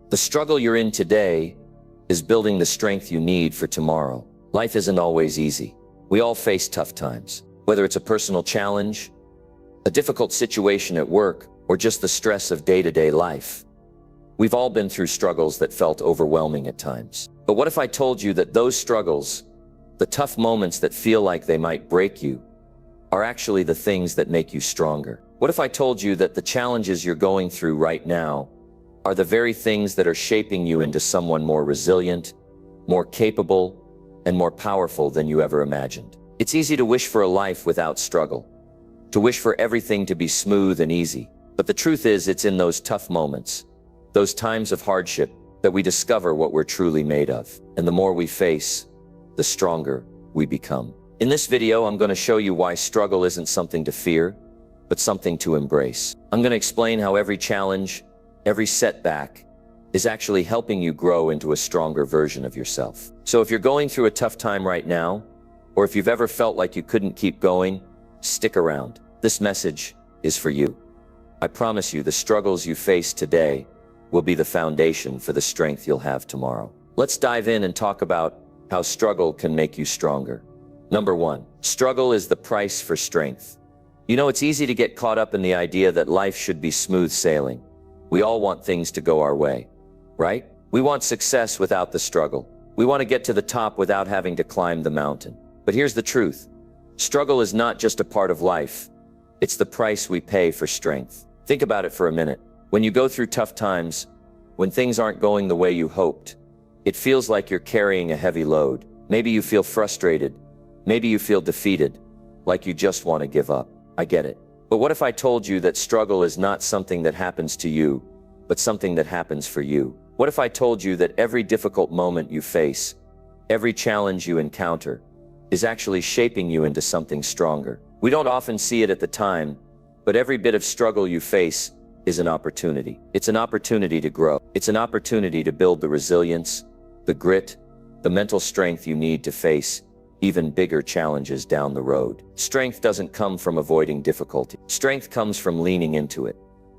The struggle you're in today is building the strength you need for tomorrow. Life isn't always easy. We all face tough times, whether it's a personal challenge, a difficult situation at work, or just the stress of day-to-day life. We've all been through struggles that felt overwhelming at times. But what if I told you that those struggles, the tough moments that feel like they might break you, are actually the things that make you stronger? What if I told you that the challenges you're going through right now are the very things that are shaping you into someone more resilient, more capable, and more powerful than you ever imagined? It's easy to wish for a life without struggle, to wish for everything to be smooth and easy. But the truth is, it's in those tough moments, those times of hardship, that we discover what we're truly made of. And the more we face, the stronger we become. In this video, I'm going to show you why struggle isn't something to fear, but something to embrace. I'm going to explain how every challenge, every setback, is actually helping you grow into a stronger version of yourself. So if you're going through a tough time right now, or if you've ever felt like you couldn't keep going, stick around. This message is for you. I promise you, the struggles you face today will be the foundation for the strength you'll have tomorrow. Let's dive in and talk about how struggle can make you stronger. Number one, struggle is the price for strength. You know, it's easy to get caught up in the idea that life should be smooth sailing. We all want things to go our way, right? We want success without the struggle. We want to get to the top without having to climb the mountain. But here's the truth. Struggle is not just a part of life. It's the price we pay for strength. Think about it for a minute. When you go through tough times, when things aren't going the way you hoped, it feels like you're carrying a heavy load. Maybe you feel frustrated. Maybe you feel defeated, like you just want to give up. I get it. But what if I told you that struggle is not something that happens to you, but something that happens for you? What if I told you that every difficult moment you face, every challenge you encounter, is actually shaping you into something stronger? We don't often see it at the time, but every bit of struggle you face is an opportunity. It's an opportunity to grow. It's an opportunity to build the resilience, the grit, the mental strength you need to face even bigger challenges down the road. Strength doesn't come from avoiding difficulty. Strength comes from leaning into it.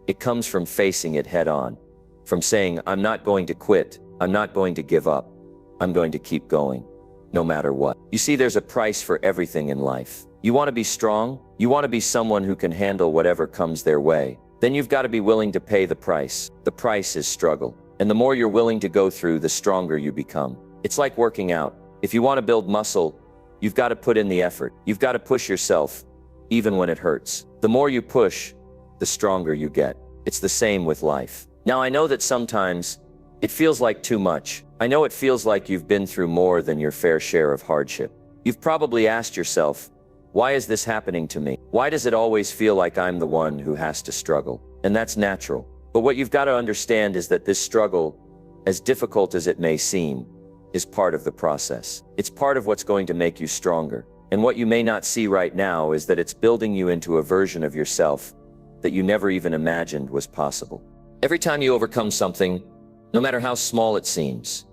It comes from facing it head on, from saying, I'm not going to quit. I'm not going to give up. I'm going to keep going, no matter what. You see, there's a price for everything in life. You want to be strong? You want to be someone who can handle whatever comes their way? Then you've got to be willing to pay the price. The price is struggle. And the more you're willing to go through, the stronger you become. It's like working out. If you want to build muscle, you've got to put in the effort. You've got to push yourself, even when it hurts. The more you push, the stronger you get. It's the same with life. Now, I know that sometimes it feels like too much. I know it feels like you've been through more than your fair share of hardship. You've probably asked yourself, why is this happening to me? Why does it always feel like I'm the one who has to struggle? And that's natural. But what you've got to understand is that this struggle, as difficult as it may seem, is part of the process. It's part of what's going to make you stronger. And what you may not see right now is that it's building you into a version of yourself that you never even imagined was possible. Every time you overcome something, no matter how small it seems,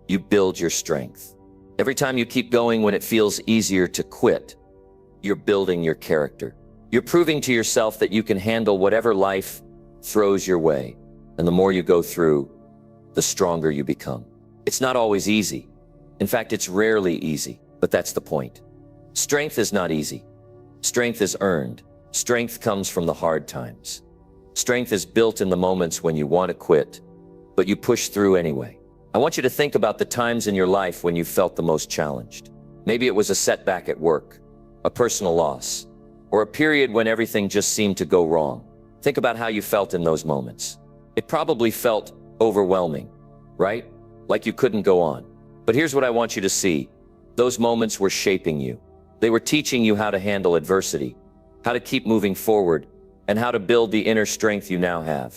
you build your strength. Every time you keep going when it feels easier to quit, you're building your character. You're proving to yourself that you can handle whatever life throws your way. And the more you go through, the stronger you become. It's not always easy. In fact, it's rarely easy, but that's the point. Strength is not easy. Strength is earned. Strength comes from the hard times. Strength is built in the moments when you want to quit, but you push through anyway. I want you to think about the times in your life when you felt the most challenged. Maybe it was a setback at work, a personal loss, or a period when everything just seemed to go wrong. Think about how you felt in those moments. It probably felt overwhelming, right? Like you couldn't go on. But here's what I want you to see. Those moments were shaping you. They were teaching you how to handle adversity, how to keep moving forward, and how to build the inner strength you now have.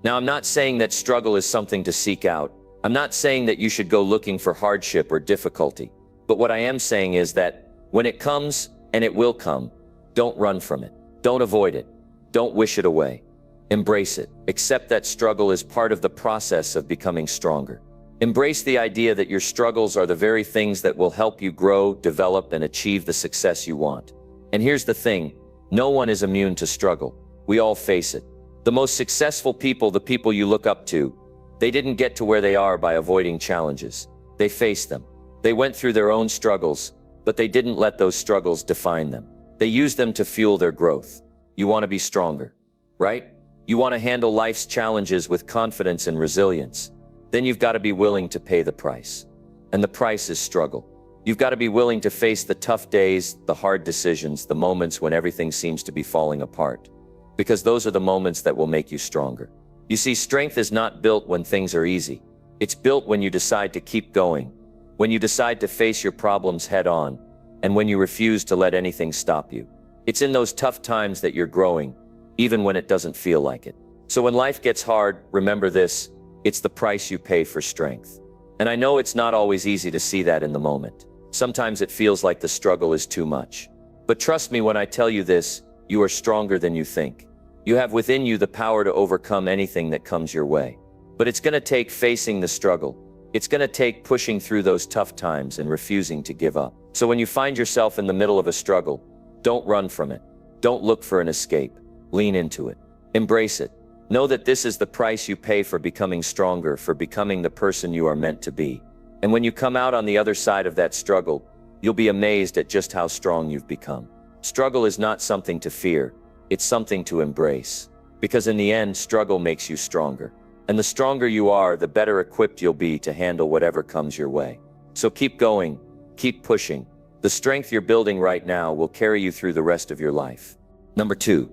Now, I'm not saying that struggle is something to seek out. I'm not saying that you should go looking for hardship or difficulty. But what I am saying is that when it comes, and it will come, don't run from it. Don't avoid it. Don't wish it away. Embrace it. Accept that struggle is part of the process of becoming stronger. Embrace the idea that your struggles are the very things that will help you grow, develop, and achieve the success you want. And here's the thing, no one is immune to struggle. We all face it. The most successful people, the people you look up to, They didn't get to where they are by avoiding challenges. They faced them. They went through their own struggles, but they didn't let those struggles define them. They used them to fuel their growth. You want to be stronger, right? You want to handle life's challenges with confidence and resilience. Then you've got to be willing to pay the price. And the price is struggle. You've got to be willing to face the tough days, the hard decisions, the moments when everything seems to be falling apart. Because those are the moments that will make you stronger. You see, strength is not built when things are easy. It's built when you decide to keep going, when you decide to face your problems head on, and when you refuse to let anything stop you. It's in those tough times that you're growing, even when it doesn't feel like it. So when life gets hard, remember this: it's the price you pay for strength. And I know it's not always easy to see that in the moment. Sometimes it feels like the struggle is too much. But trust me when I tell you this, you are stronger than you think. You have within you the power to overcome anything that comes your way. But it's going to take facing the struggle. It's going to take pushing through those tough times and refusing to give up. So when you find yourself in the middle of a struggle, don't run from it. Don't look for an escape. Lean into it. Embrace it. Know that this is the price you pay for becoming stronger, for becoming the person you are meant to be. And when you come out on the other side of that struggle, you'll be amazed at just how strong you've become. Struggle is not something to fear. It's something to embrace. Because in the end, struggle makes you stronger. And the stronger you are, the better equipped you'll be to handle whatever comes your way. So keep going. Keep pushing. The strength you're building right now will carry you through the rest of your life. Number 2.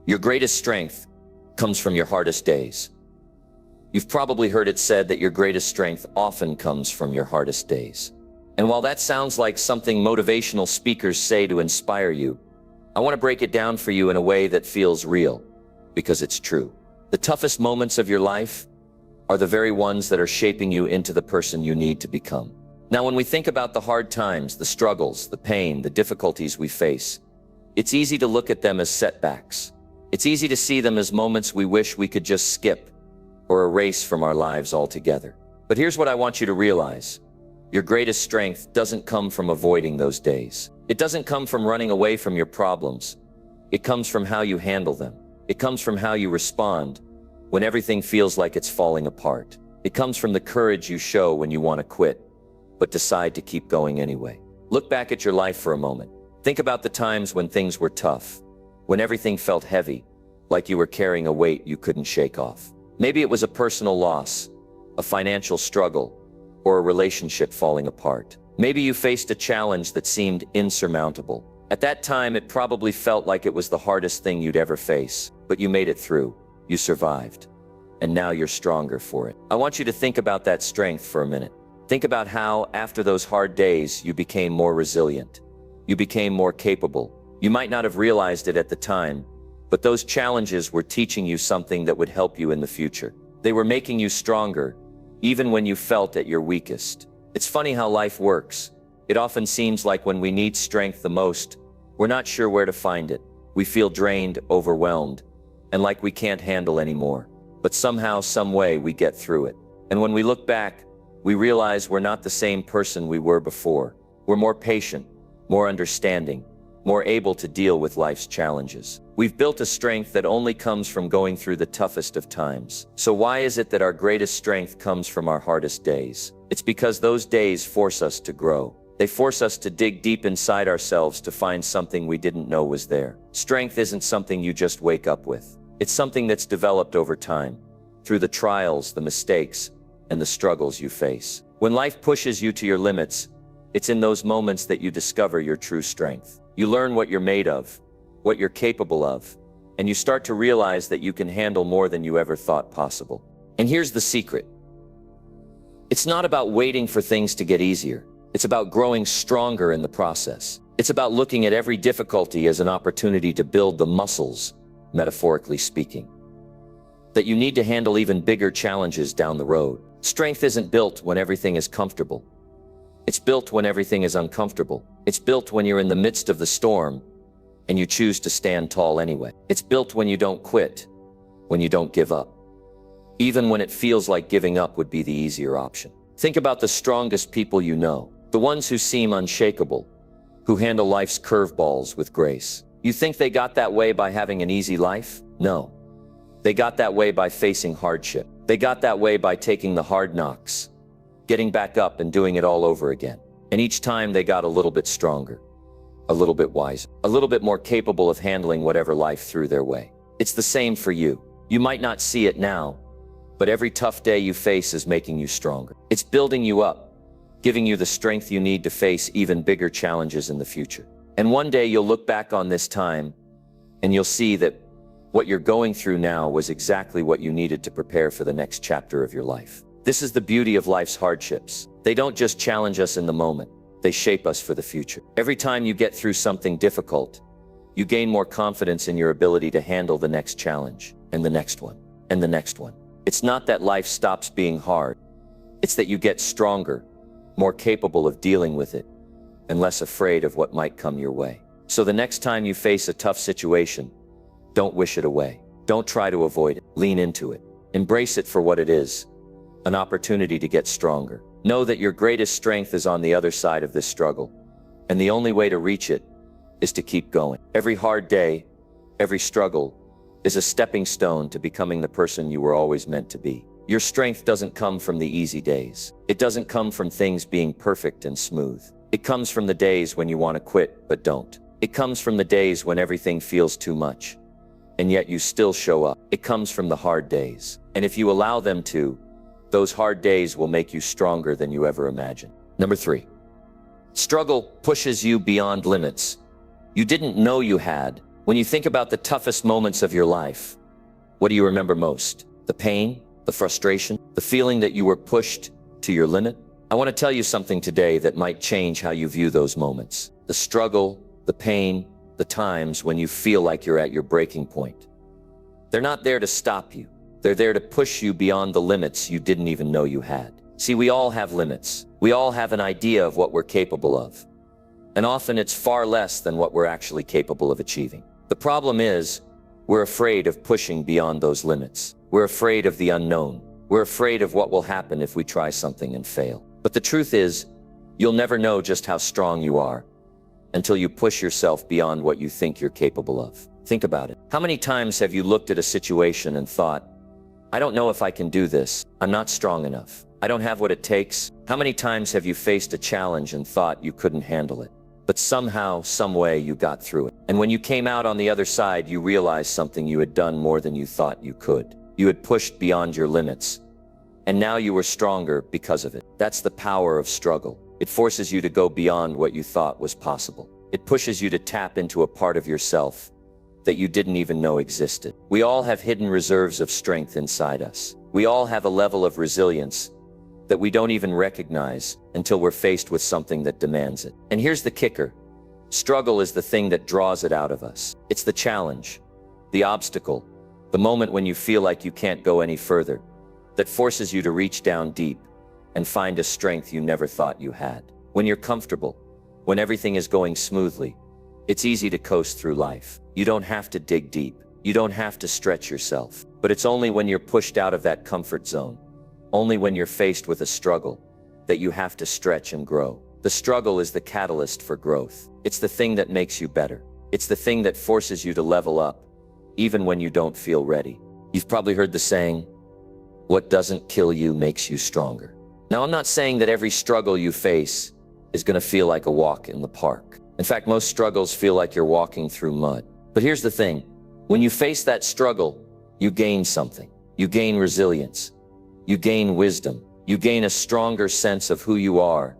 Your greatest strength comes from your hardest days. You've probably heard it said that your greatest strength often comes from your hardest days. And while that sounds like something motivational speakers say to inspire you, I want to break it down for you in a way that feels real, because it's true. The toughest moments of your life are the very ones that are shaping you into the person you need to become. Now, when we think about the hard times, the struggles, the pain, the difficulties we face, it's easy to look at them as setbacks. It's easy to see them as moments we wish we could just skip or erase from our lives altogether. But here's what I want you to realize. Your greatest strength doesn't come from avoiding those days. It doesn't come from running away from your problems. It comes from how you handle them. It comes from how you respond when everything feels like it's falling apart. It comes from the courage you show when you want to quit, but decide to keep going anyway. Look back at your life for a moment. Think about the times when things were tough, when everything felt heavy, like you were carrying a weight you couldn't shake off. Maybe it was a personal loss, a financial struggle, or a relationship falling apart. Maybe you faced a challenge that seemed insurmountable. At that time, it probably felt like it was the hardest thing you'd ever face, but you made it through. You survived. And now you're stronger for it. I want you to think about that strength for a minute. Think about how, after those hard days, you became more resilient. You became more capable. You might not have realized it at the time, but those challenges were teaching you something that would help you in the future. They were making you stronger, even when you felt at your weakest. It's funny how life works. It often seems like when we need strength the most, we're not sure where to find it. We feel drained, overwhelmed, and like we can't handle anymore. But somehow, some way, we get through it. And when we look back, we realize we're not the same person we were before. We're more patient, more understanding, more able to deal with life's challenges. We've built a strength that only comes from going through the toughest of times. So why is it that our greatest strength comes from our hardest days? It's because those days force us to grow. They force us to dig deep inside ourselves to find something we didn't know was there. Strength isn't something you just wake up with. It's something that's developed over time, through the trials, the mistakes, and the struggles you face. When life pushes you to your limits, it's in those moments that you discover your true strength. You learn what you're made of, what you're capable of, and you start to realize that you can handle more than you ever thought possible. And here's the secret. It's not about waiting for things to get easier. It's about growing stronger in the process. It's about looking at every difficulty as an opportunity to build the muscles, metaphorically speaking, that you need to handle even bigger challenges down the road. Strength isn't built when everything is comfortable. It's built when everything is uncomfortable. It's built when you're in the midst of the storm and you choose to stand tall anyway. It's built when you don't quit, when you don't give up, even when it feels like giving up would be the easier option. Think about the strongest people you know, the ones who seem unshakable, who handle life's curveballs with grace. You think they got that way by having an easy life? No. They got that way by facing hardship, They got that way by taking the hard knocks, getting back up and doing it all over again. And each time they got a little bit stronger, a little bit wiser, a little bit more capable of handling whatever life threw their way. It's the same for you. You might not see it now, but every tough day you face is making you stronger. It's building you up, giving you the strength you need to face even bigger challenges in the future. And one day you'll look back on this time and you'll see that what you're going through now was exactly what you needed to prepare for the next chapter of your life. This is the beauty of life's hardships. They don't just challenge us in the moment, they shape us for the future. Every time you get through something difficult, you gain more confidence in your ability to handle the next challenge, and the next one, and the next one. It's not that life stops being hard. It's that you get stronger, more capable of dealing with it, and less afraid of what might come your way. So the next time you face a tough situation, don't wish it away. Don't try to avoid it. Lean into it. Embrace it for what it is, an opportunity to get stronger. Know that your greatest strength is on the other side of this struggle, and the only way to reach it is to keep going. Every hard day, every struggle, is a stepping stone to becoming the person you were always meant to be. Your strength doesn't come from the easy days. It doesn't come from things being perfect and smooth. It comes from the days when you want to quit but don't. It comes from the days when everything feels too much, and yet you still show up. It comes from the hard days. And if you allow them to, those hard days will make you stronger than you ever imagined. Number 3, struggle pushes you beyond limits you didn't know you had. When you think about the toughest moments of your life, what do you remember most? The pain, the frustration, the feeling that you were pushed to your limit? I want to tell you something today that might change how you view those moments. The struggle, the pain, the times when you feel like you're at your breaking point. They're not there to stop you. They're there to push you beyond the limits you didn't even know you had. See, we all have limits. We all have an idea of what we're capable of. And often it's far less than what we're actually capable of achieving. The problem is, we're afraid of pushing beyond those limits. We're afraid of the unknown. We're afraid of what will happen if we try something and fail. But the truth is, you'll never know just how strong you are until you push yourself beyond what you think you're capable of. Think about it. How many times have you looked at a situation and thought, I don't know if I can do this. I'm not strong enough. I don't have what it takes. How many times have you faced a challenge and thought you couldn't handle it? But somehow, some way, you got through it. And when you came out on the other side, you realized something you had done more than you thought you could. You had pushed beyond your limits, and now you were stronger because of it. That's the power of struggle. It forces you to go beyond what you thought was possible. It pushes you to tap into a part of yourself that you didn't even know existed. We all have hidden reserves of strength inside us. We all have a level of resilience that we don't even recognize until we're faced with something that demands it. And here's the kicker. Struggle is the thing that draws it out of us. It's the challenge, the obstacle, the moment when you feel like you can't go any further, that forces you to reach down deep and find a strength you never thought you had. When you're comfortable, when everything is going smoothly, it's easy to coast through life. You don't have to dig deep. You don't have to stretch yourself. But it's only when you're pushed out of that comfort zone, only when you're faced with a struggle, that you have to stretch and grow. The struggle is the catalyst for growth. It's the thing that makes you better. It's the thing that forces you to level up, even when you don't feel ready. You've probably heard the saying, what doesn't kill you makes you stronger. Now, I'm not saying that every struggle you face is going to feel like a walk in the park. In fact, most struggles feel like you're walking through mud. But here's the thing. When you face that struggle, you gain something. You gain resilience. You gain wisdom. You gain a stronger sense of who you are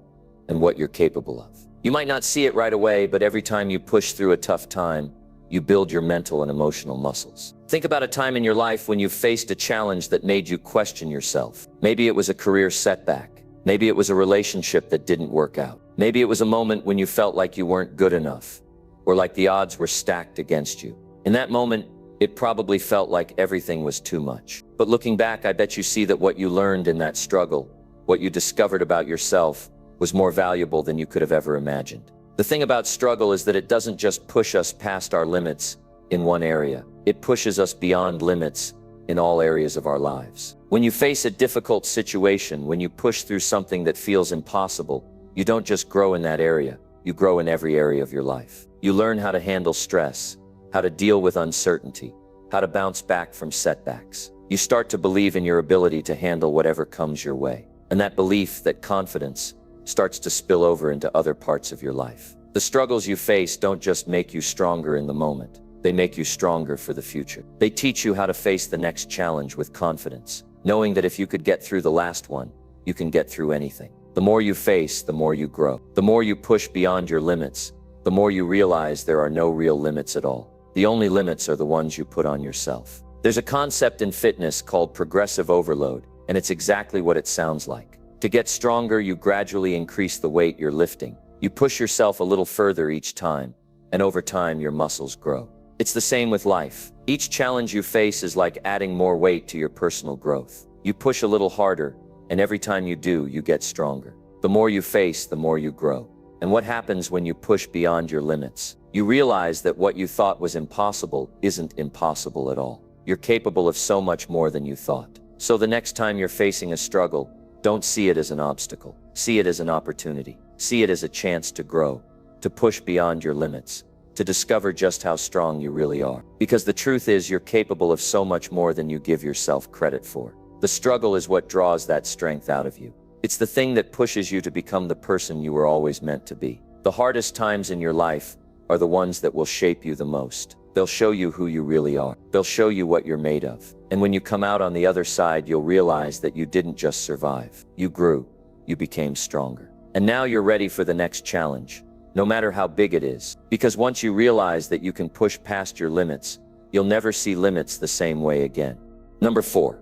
and what you're capable of. You might not see it right away, but every time you push through a tough time, you build your mental and emotional muscles. Think about a time in your life when you faced a challenge that made you question yourself. Maybe it was a career setback. Maybe it was a relationship that didn't work out. Maybe it was a moment when you felt like you weren't good enough, or like the odds were stacked against you. In that moment, it probably felt like everything was too much. But looking back, I bet you see that what you learned in that struggle, what you discovered about yourself, was more valuable than you could have ever imagined. The thing about struggle is that it doesn't just push us past our limits in one area. It pushes us beyond limits in all areas of our lives. When you face a difficult situation, when you push through something that feels impossible, you don't just grow in that area, you grow in every area of your life. You learn how to handle stress, how to deal with uncertainty, how to bounce back from setbacks. You start to believe in your ability to handle whatever comes your way. And that belief, that confidence, starts to spill over into other parts of your life. The struggles you face don't just make you stronger in the moment. They make you stronger for the future. They teach you how to face the next challenge with confidence, knowing that if you could get through the last one, you can get through anything. The more you face, the more you grow. The more you push beyond your limits, the more you realize there are no real limits at all. The only limits are the ones you put on yourself. There's a concept in fitness called progressive overload, and it's exactly what it sounds like. To get stronger, you gradually increase the weight you're lifting. You push yourself a little further each time, and over time your muscles grow. It's the same with life. Each challenge you face is like adding more weight to your personal growth. You push a little harder, and every time you do, you get stronger. The more you face, the more you grow. And what happens when you push beyond your limits? You realize that what you thought was impossible isn't impossible at all. You're capable of so much more than you thought. So the next time you're facing a struggle, don't see it as an obstacle. See it as an opportunity. See it as a chance to grow, to push beyond your limits, to discover just how strong you really are. Because the truth is, you're capable of so much more than you give yourself credit for. The struggle is what draws that strength out of you. It's the thing that pushes you to become the person you were always meant to be. The hardest times in your life are the ones that will shape you the most. They'll show you who you really are. They'll show you what you're made of. And when you come out on the other side, you'll realize that you didn't just survive. You grew. You became stronger. And now you're ready for the next challenge, no matter how big it is. Because once you realize that you can push past your limits, you'll never see limits the same way again. Number 4.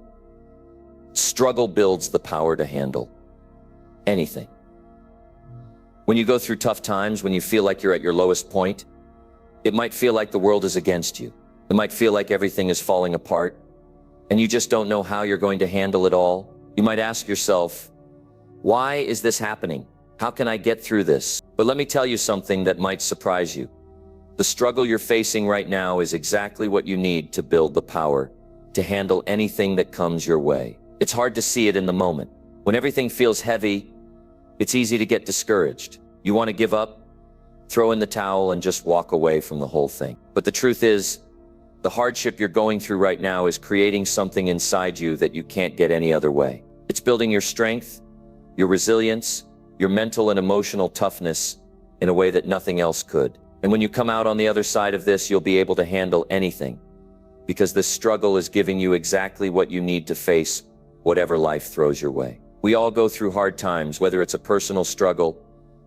Struggle builds the power to handle anything. When you go through tough times, when you feel like you're at your lowest point, it might feel like the world is against you. It might feel like everything is falling apart, and you just don't know how you're going to handle it all. You might ask yourself, why is this happening? How can I get through this? But let me tell you something that might surprise you. The struggle you're facing right now is exactly what you need to build the power to handle anything that comes your way. It's hard to see it in the moment. When everything feels heavy, it's easy to get discouraged. You want to give up, throw in the towel, and just walk away from the whole thing. But the truth is, the hardship you're going through right now is creating something inside you that you can't get any other way. It's building your strength, your resilience, your mental and emotional toughness in a way that nothing else could. And when you come out on the other side of this, you'll be able to handle anything, because this struggle is giving you exactly what you need to face whatever life throws your way. We all go through hard times, whether it's a personal struggle,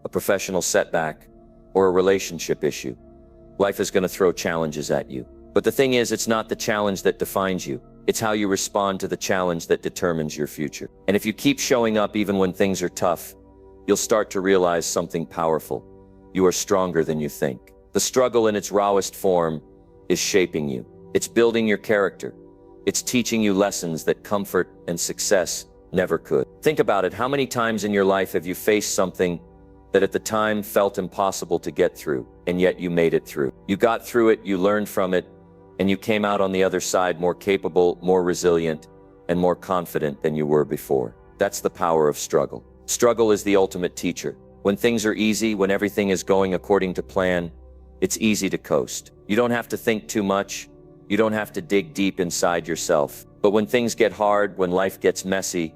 a professional setback, or a relationship issue. Life is going to throw challenges at you. But the thing is, it's not the challenge that defines you. It's how you respond to the challenge that determines your future. And if you keep showing up even when things are tough, you'll start to realize something powerful. You are stronger than you think. The struggle in its rawest form is shaping you. It's building your character. It's teaching you lessons that comfort and success never could. Think about it. How many times in your life have you faced something that at the time felt impossible to get through, and yet you made it through? You got through it, you learned from it, and you came out on the other side more capable, more resilient, and more confident than you were before. That's the power of struggle. Struggle is the ultimate teacher. When things are easy, when everything is going according to plan, it's easy to coast. You don't have to think too much. You don't have to dig deep inside yourself. But when things get hard, when life gets messy,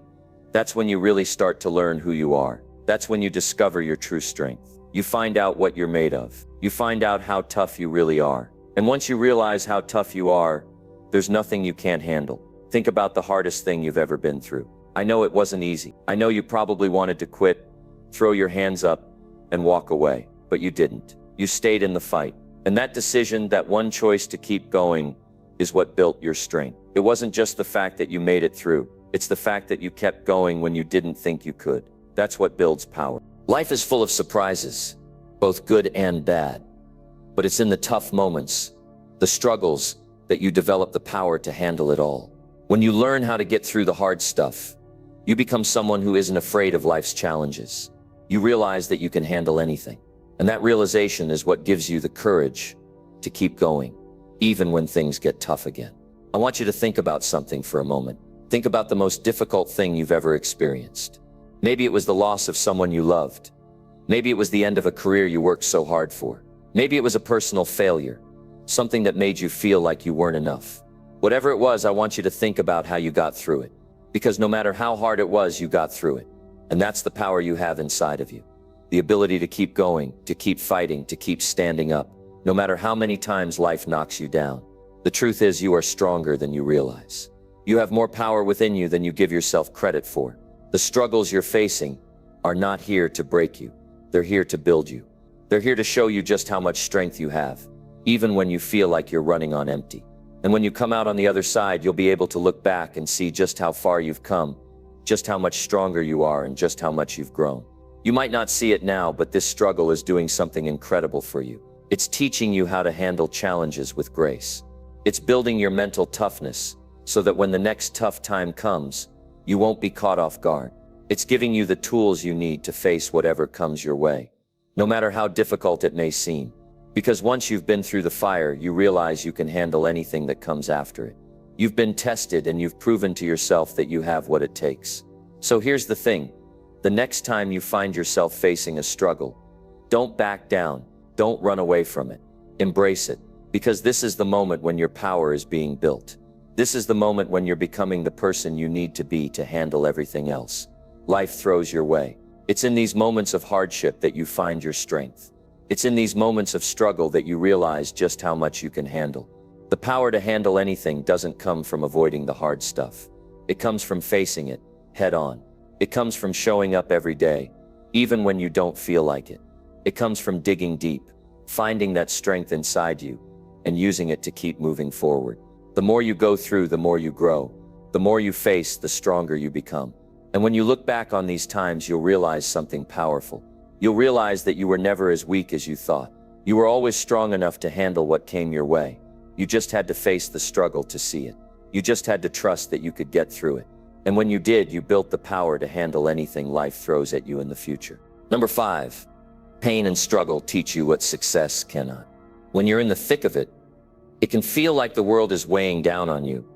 that's when you really start to learn who you are. That's when you discover your true strength. You find out what you're made of. You find out how tough you really are. And once you realize how tough you are, there's nothing you can't handle. Think about the hardest thing you've ever been through. I know it wasn't easy. I know you probably wanted to quit, throw your hands up, and walk away. But you didn't. You stayed in the fight. And that decision, that one choice to keep going, is what built your strength. It wasn't just the fact that you made it through. It's the fact that you kept going when you didn't think you could. That's what builds power. Life is full of surprises, both good and bad. But it's in the tough moments, the struggles, that you develop the power to handle it all. When you learn how to get through the hard stuff, you become someone who isn't afraid of life's challenges. You realize that you can handle anything. And that realization is what gives you the courage to keep going, even when things get tough again. I want you to think about something for a moment. Think about the most difficult thing you've ever experienced. Maybe it was the loss of someone you loved. Maybe it was the end of a career you worked so hard for. Maybe it was a personal failure, something that made you feel like you weren't enough. Whatever it was, I want you to think about how you got through it. Because no matter how hard it was, you got through it. And that's the power you have inside of you. The ability to keep going, to keep fighting, to keep standing up, no matter how many times life knocks you down. The truth is, you are stronger than you realize. You have more power within you than you give yourself credit for. The struggles you're facing are not here to break you. They're here to build you. They're here to show you just how much strength you have, even when you feel like you're running on empty. And when you come out on the other side, you'll be able to look back and see just how far you've come, just how much stronger you are, and just how much you've grown. You might not see it now, but this struggle is doing something incredible for you. It's teaching you how to handle challenges with grace. It's building your mental toughness so that when the next tough time comes, you won't be caught off guard. It's giving you the tools you need to face whatever comes your way, no matter how difficult it may seem. Because once you've been through the fire, you realize you can handle anything that comes after it. You've been tested and you've proven to yourself that you have what it takes. So here's the thing. The next time you find yourself facing a struggle, don't back down. Don't run away from it. Embrace it. Because this is the moment when your power is being built. This is the moment when you're becoming the person you need to be to handle everything else life throws your way. It's in these moments of hardship that you find your strength. It's in these moments of struggle that you realize just how much you can handle. The power to handle anything doesn't come from avoiding the hard stuff. It comes from facing it head on. It comes from showing up every day, even when you don't feel like it. It comes from digging deep, finding that strength inside you, and using it to keep moving forward. The more you go through, the more you grow. The more you face, the stronger you become. And when you look back on these times, you'll realize something powerful. You'll realize that you were never as weak as you thought. You were always strong enough to handle what came your way. You just had to face the struggle to see it. You just had to trust that you could get through it. And when you did, you built the power to handle anything life throws at you in the future. Number 5, pain and struggle teach you what success cannot. When you're in the thick of it, it can feel like the world is weighing down on you,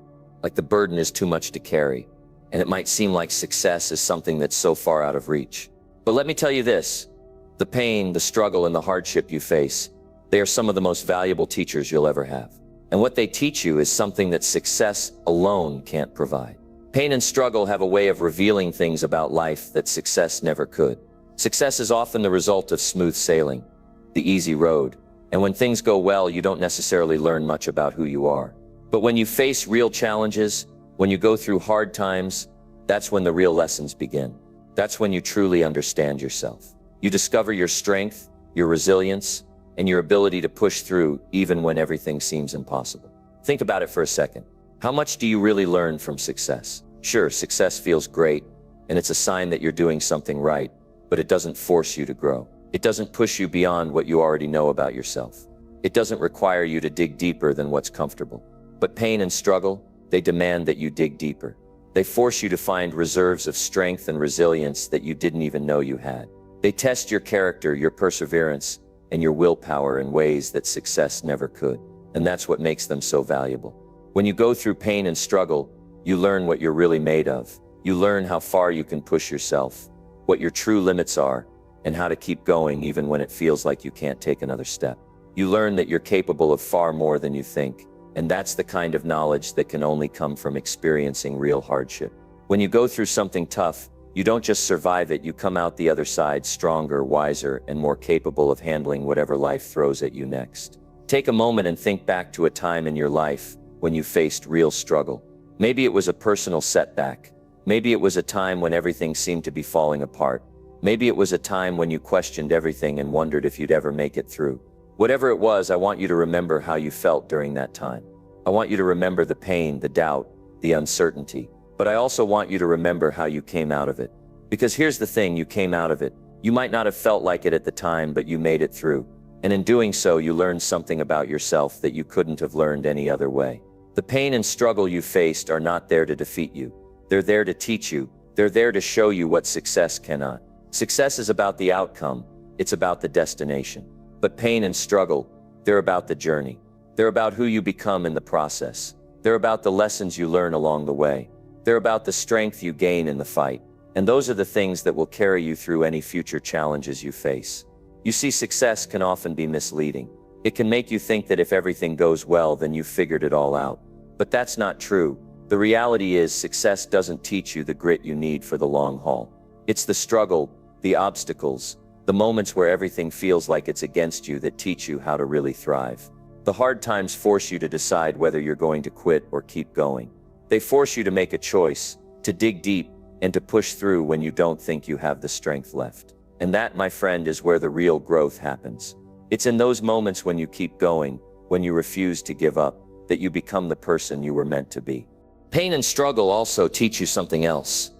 like the burden is too much to carry. And it might seem like success is something that's so far out of reach. But let me tell you this, the pain, the struggle, and the hardship you face, they are some of the most valuable teachers you'll ever have. And what they teach you is something that success alone can't provide. Pain and struggle have a way of revealing things about life that success never could. Success is often the result of smooth sailing, the easy road. And when things go well, you don't necessarily learn much about who you are. But when you face real challenges, when you go through hard times, that's when the real lessons begin. That's when you truly understand yourself. You discover your strength, your resilience, and your ability to push through even when everything seems impossible. Think about it for a second. How much do you really learn from success? Sure, success feels great, and it's a sign that you're doing something right, but it doesn't force you to grow. It doesn't push you beyond what you already know about yourself. It doesn't require you to dig deeper than what's comfortable. But pain and struggle, they demand that you dig deeper. They force you to find reserves of strength and resilience that you didn't even know you had. They test your character, your perseverance, and your willpower in ways that success never could. And that's what makes them so valuable. When you go through pain and struggle, you learn what you're really made of. You learn how far you can push yourself, what your true limits are, and how to keep going even when it feels like you can't take another step. You learn that you're capable of far more than you think. And that's the kind of knowledge that can only come from experiencing real hardship. When you go through something tough, you don't just survive it, you come out the other side stronger, wiser, and more capable of handling whatever life throws at you next. Take a moment and think back to a time in your life when you faced real struggle. Maybe it was a personal setback. Maybe it was a time when everything seemed to be falling apart. Maybe it was a time when you questioned everything and wondered if you'd ever make it through. Whatever it was, I want you to remember how you felt during that time. I want you to remember the pain, the doubt, the uncertainty. But I also want you to remember how you came out of it. Because here's the thing, you came out of it. You might not have felt like it at the time, but you made it through. And in doing so, you learned something about yourself that you couldn't have learned any other way. The pain and struggle you faced are not there to defeat you. They're there to teach you. They're there to show you what success cannot. Success is about the outcome. It's about the destination. But pain and struggle, they're about the journey. They're about who you become in the process. They're about the lessons you learn along the way. They're about the strength you gain in the fight. And those are the things that will carry you through any future challenges you face. You see, success can often be misleading. It can make you think that if everything goes well, then you've figured it all out. But that's not true. The reality is success doesn't teach you the grit you need for the long haul. It's the struggle, the obstacles, the moments where everything feels like it's against you that teach you how to really thrive. The hard times force you to decide whether you're going to quit or keep going. They force you to make a choice, to dig deep, and to push through when you don't think you have the strength left. And that, my friend, is where the real growth happens. It's in those moments when you keep going, when you refuse to give up, that you become the person you were meant to be. Pain and struggle also teach you something else,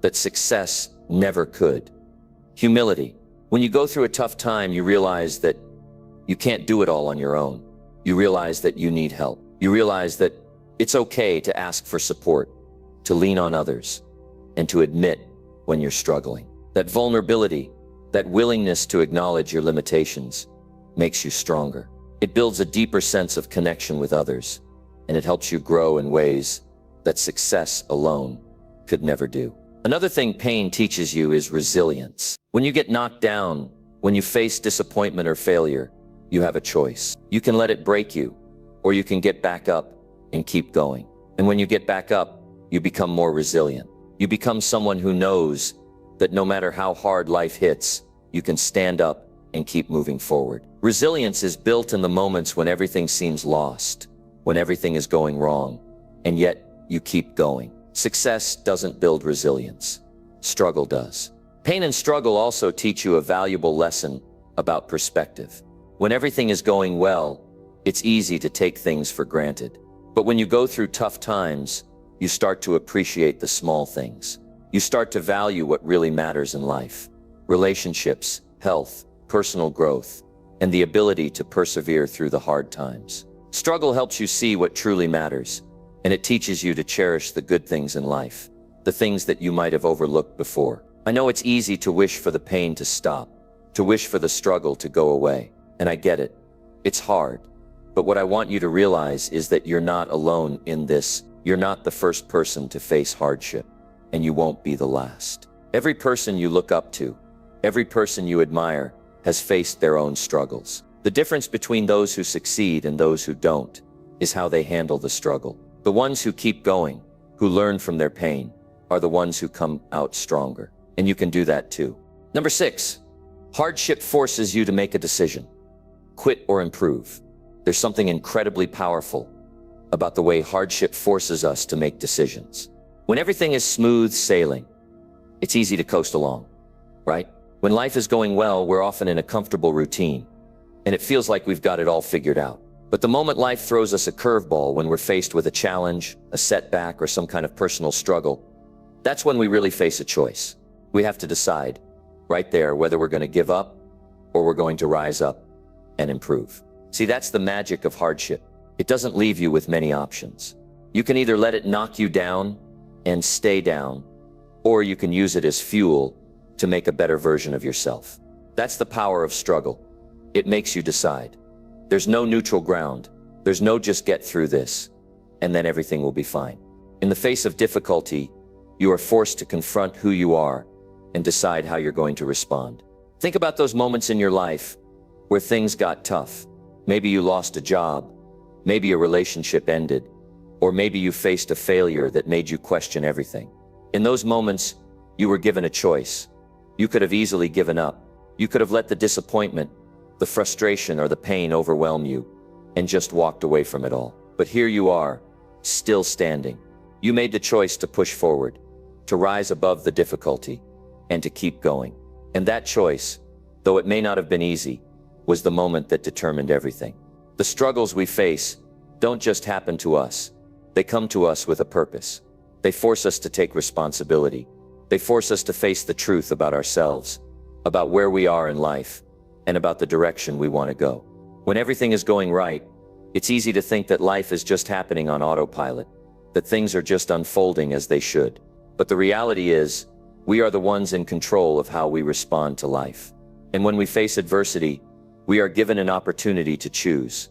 that success never could. Humility. When you go through a tough time, you realize that you can't do it all on your own. You realize that you need help. You realize that it's okay to ask for support, to lean on others, and to admit when you're struggling. That vulnerability, that willingness to acknowledge your limitations, makes you stronger. It builds a deeper sense of connection with others, and it helps you grow in ways that success alone could never do. Another thing pain teaches you is resilience. When you get knocked down, when you face disappointment or failure, you have a choice. You can let it break you, or you can get back up and keep going. And when you get back up, you become more resilient. You become someone who knows that no matter how hard life hits, you can stand up and keep moving forward. Resilience is built in the moments when everything seems lost, when everything is going wrong, and yet you keep going. Success doesn't build resilience. Struggle does. Pain and struggle also teach you a valuable lesson about perspective. When everything is going well, it's easy to take things for granted. But when you go through tough times, you start to appreciate the small things. You start to value what really matters in life. Relationships, health, personal growth, and the ability to persevere through the hard times. Struggle helps you see what truly matters, and it teaches you to cherish the good things in life, the things that you might have overlooked before. I know it's easy to wish for the pain to stop, to wish for the struggle to go away, and I get it. It's hard. But what I want you to realize is that you're not alone in this. You're not the first person to face hardship, and you won't be the last. Every person you look up to, every person you admire, has faced their own struggles. The difference between those who succeed and those who don't is how they handle the struggle. The ones who keep going, who learn from their pain, are the ones who come out stronger. And you can do that too. Number 6, hardship forces you to make a decision. Quit or improve. There's something incredibly powerful about the way hardship forces us to make decisions. When everything is smooth sailing, it's easy to coast along, right? When life is going well, we're often in a comfortable routine, and it feels like we've got it all figured out. But the moment life throws us a curveball, when we're faced with a challenge, a setback, or some kind of personal struggle, that's when we really face a choice. We have to decide right there whether we're going to give up or we're going to rise up and improve. See, that's the magic of hardship. It doesn't leave you with many options. You can either let it knock you down and stay down, or you can use it as fuel to make a better version of yourself. That's the power of struggle. It makes you decide. There's no neutral ground. There's no just get through this, and then everything will be fine. In the face of difficulty, you are forced to confront who you are and decide how you're going to respond. Think about those moments in your life where things got tough. Maybe you lost a job, maybe a relationship ended, or maybe you faced a failure that made you question everything. In those moments, you were given a choice. You could have easily given up. You could have let the disappointment, the frustration, or the pain overwhelm you and just walked away from it all. But here you are, still standing. You made the choice to push forward, to rise above the difficulty, and to keep going. And that choice, though it may not have been easy, was the moment that determined everything. The struggles we face don't just happen to us. They come to us with a purpose. They force us to take responsibility. They force us to face the truth about ourselves, about where we are in life, and about the direction we want to go. When everything is going right, it's easy to think that life is just happening on autopilot, that things are just unfolding as they should. But the reality is, we are the ones in control of how we respond to life. And when we face adversity, we are given an opportunity to choose,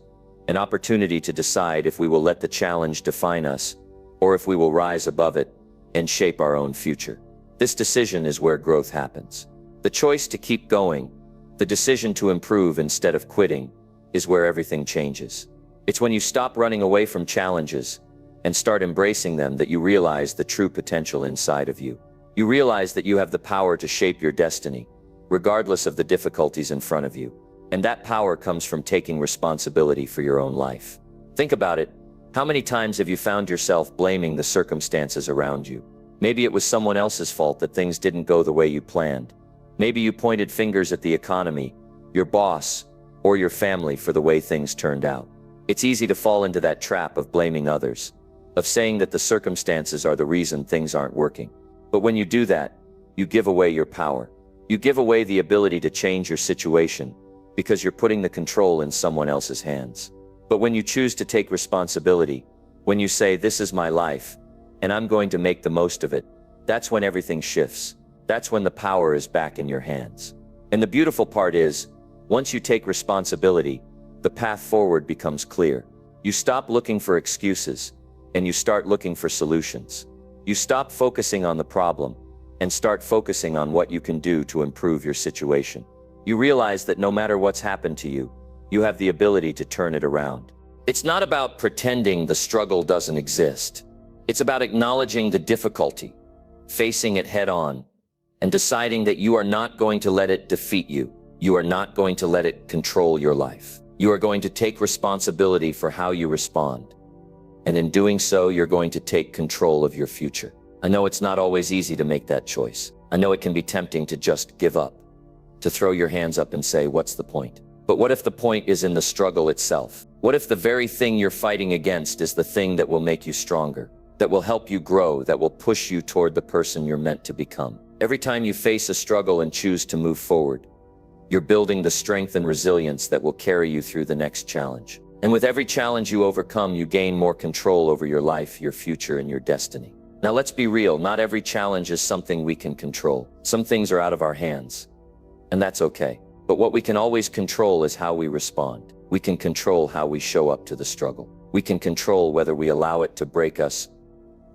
an opportunity to decide if we will let the challenge define us, or if we will rise above it and shape our own future. This decision is where growth happens. The choice to keep going, the decision to improve instead of quitting, is where everything changes. It's when you stop running away from challenges and start embracing them that you realize the true potential inside of you. You realize that you have the power to shape your destiny, regardless of the difficulties in front of you. And that power comes from taking responsibility for your own life. Think about it. How many times have you found yourself blaming the circumstances around you? Maybe it was someone else's fault that things didn't go the way you planned. Maybe you pointed fingers at the economy, your boss, or your family for the way things turned out. It's easy to fall into that trap of blaming others, of saying that the circumstances are the reason things aren't working. But when you do that, you give away your power. You give away the ability to change your situation because you're putting the control in someone else's hands. But when you choose to take responsibility, when you say, "This is my life, and I'm going to make the most of it," that's when everything shifts. That's when the power is back in your hands. And the beautiful part is, once you take responsibility, the path forward becomes clear. You stop looking for excuses, and you start looking for solutions. You stop focusing on the problem, and start focusing on what you can do to improve your situation. You realize that no matter what's happened to you, you have the ability to turn it around. It's not about pretending the struggle doesn't exist. It's about acknowledging the difficulty, facing it head on, and deciding that you are not going to let it defeat you. You are not going to let it control your life. You are going to take responsibility for how you respond. And in doing so, you're going to take control of your future. I know it's not always easy to make that choice. I know it can be tempting to just give up, to throw your hands up and say, "What's the point?" But what if the point is in the struggle itself? What if the very thing you're fighting against is the thing that will make you stronger, that will help you grow, that will push you toward the person you're meant to become? Every time you face a struggle and choose to move forward, you're building the strength and resilience that will carry you through the next challenge. And with every challenge you overcome, you gain more control over your life, your future, and your destiny. Now let's be real, not every challenge is something we can control. Some things are out of our hands, and that's okay. But what we can always control is how we respond. We can control how we show up to the struggle. We can control whether we allow it to break us,